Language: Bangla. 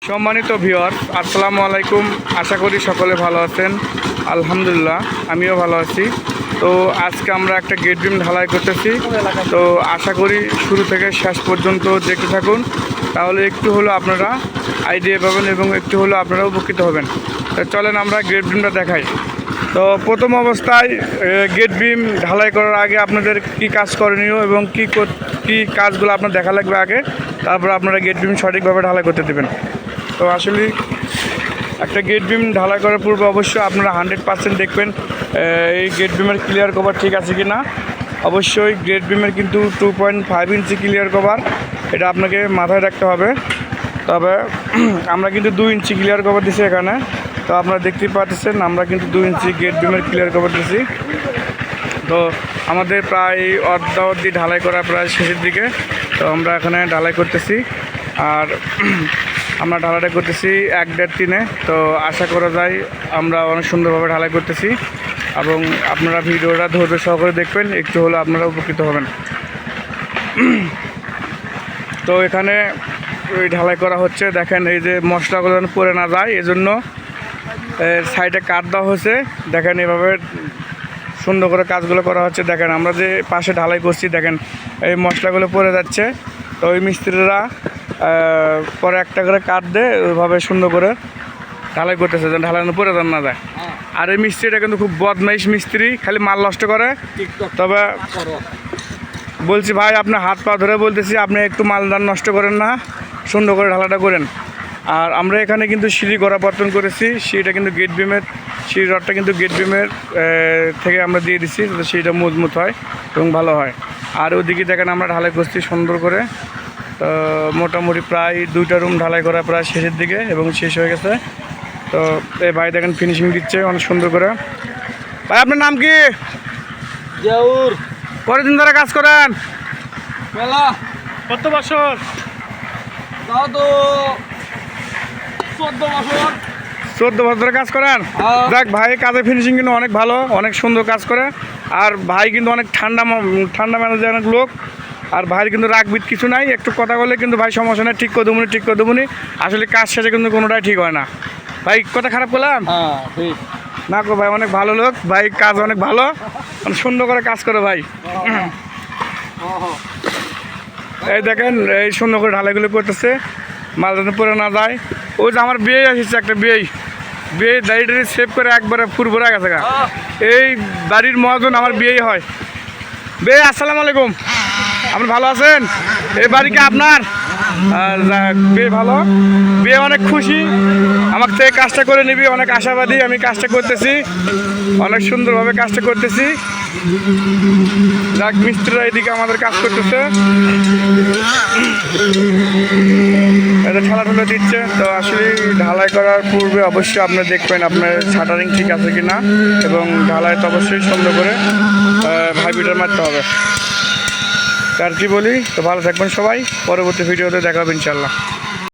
সম্মানিত ভিউয়ার্স, আসসালামু আলাইকুম। আশা করি সকলে ভালো আছেন। আলহামদুলিল্লাহ, আমিও ভালো আছি। তো আজকে আমরা একটা গেট বিম ঢালাই করতেছি। তো আশা করি শুরু থেকে শেষ পর্যন্ত দেখতে থাকুন, তাহলে একটু হলেও আপনারা আইডিয়া পাবেন এবং একটু হলেও আপনারা উপকৃত হবেন। তো চলেন আমরা গেট বিমটা দেখাই। তো প্রথম অবস্থায় গেট বিম ঢালাই করার আগে আপনাদের কি কাজ করণীয় এবং কি কাজগুলো আপনার দেখা লাগবে আগে, তারপর আপনারা গেট বিম সঠিকভাবে ঢালাই করতে দেবেন। তো আসলে একটা গেট বিম ঢালাই করার পূর্বে অবশ্যই আপনারা 100% দেখবেন এই গেট বিমের ক্লিয়ার কভার ঠিক আছে কি না। অবশ্যই গেট বিমের কিন্তু 2.5 ইঞ্চি ক্লিয়ার কভার, এটা আপনাকে মাথায় রাখতে হবে। তবে আমরা কিন্তু 2 ইঞ্চি ক্লিয়ার কভার দিছি এখানে। তো আপনারা দেখতেই পাচ্ছেন আমরা কিন্তু 2 ইঞ্চি গেট বিমের ক্লিয়ার কভার দিছি। তো আমাদের প্রায় অর্ধি ঢালাই করা প্রায় শেষের দিকে। তো আমরা এখানে ঢালাই করতেছি, আর আমরা ঢালাইটা করতেছি 1-1.5 তো আশা করা যায় আমরা অনেক সুন্দরভাবে ঢালাই করতেছি। এবং আপনারা ভিডিওটা ধৈর্য সহকারে দেখবেন, একটু হলে আপনারা উপকৃত হবেন। তো এখানে ওই ঢালাই করা হচ্ছে, দেখেন এই যে মশলাগুলো যেন পড়ে না যায় এজন্য সাইডে কাট দেওয়া হয়েছে। দেখেন এভাবে সুন্দর করে কাজগুলো করা হচ্ছে। দেখেন আমরা যে পাশে ঢালাই করছি, দেখেন এই মশলাগুলো পড়ে যাচ্ছে। তো ওই মিস্ত্রিরা পরে একটা করে কাট দিয়ে ওইভাবে সুন্দর করে ঢালাই করতেছে, যেন ঢালানো পরে যেন না যায়। আর এই মিস্ত্রিটা কিন্তু খুব বদমাইশ মিস্ত্রি, খালি মাল নষ্ট করে। তবে বলছি ভাই, আপনার হাত পা ধরে বলতেছি, আপনি একটু মালদার নষ্ট করেন না, সুন্দর করে ঢালাটা করেন। আর আমরা এখানে কিন্তু সিঁড়ি গোড়াপত্তন করেছি। সিঁড়িটা কিন্তু গেট বিমের, সিঁড়ি রডটা কিন্তু গেট বিমের থেকে আমরা দিয়ে দিচ্ছি, যাতে সিঁড়িটা মজবুত হয় এবং ভালো হয়। আর ওদিকে দেখেন আমরা ঢালাই করছি সুন্দর করে। তো মোটামুটি প্রায় 2টা রুম ঢালাই করা প্রায় শেষের দিকে এবং শেষ হয়ে গেছে। তো এই ভাই দেখেন ফিনিশিং দিচ্ছে অনেক সুন্দর করে। ভাই আপনার নাম কি? জাউর। কতদিন ধরে কাজ করেন? মেলা কত বছর? তাও তো 14 বছর। 14 বছর ধরে কাজ করেন? যাক ভাই, কাজের ফিনিশিং কিন্তু অনেক ভালো, অনেক সুন্দর কাজ করে। আর ভাই কিন্তু অনেক ঠান্ডা ম্যানেজার অনেক লোক। আর ভাইয়ের কিন্তু রাগবিদ কিছু নাই, একটু কথা বলে কিন্তু ভাই সমস্যা নেই, ঠিক করে দেবুনি। আসলে কাজ শেষে কিন্তু কোনোটাই ঠিক হয় না। ভাই কথা খারাপ করলাম? হ্যাঁ ঠিক না গো ভাই, অনেক ভালো লোক ভাই, কাজ অনেক ভালো, অনেক সুন্দর করে কাজ করে ভাই। এই দেখেন এই সুন্দর করে ঢালাইগুলো করতেছে, মাল যাতে পরে না যায়। ওই যে আমার বিয়ে আসছে, একটা বিয়ে দাড়ি সেভ করে একবারে ফুরফুরা গেছে গা। এই বাড়ির মহাজন আমার বিয়েই হয়। বিয়ে আসসালামু আলাইকুম, আপনি ভালো আছেন? এই বাড়ি কি আপনার? বিয়ে ভালো, বিয়ে অনেক খুশি, আমার থেকে কাজটা করে নিবি, অনেক আশাবাদী। আমি কাজটা করতেছি, অনেক সুন্দরভাবে কাজটা করতেছি। যাক, মিস্ত্রিরা এদিকে আমাদের কাজ করতেছে, এটা ঠেলা দিচ্ছে। তো আসলে ঢালাই করার পূর্বে অবশ্যই আপনি দেখবেন আপনার শাটারিং ঠিক আছে কি না, এবং ঢালাই তো অবশ্যই সুন্দর করে ভাইব্রেটর মারতে হবে। আর কি বলি, তো ভালো থাকবেন সবাই, পরবর্তী ভিডিওতে দেখা হবে ইনশাল্লাহ।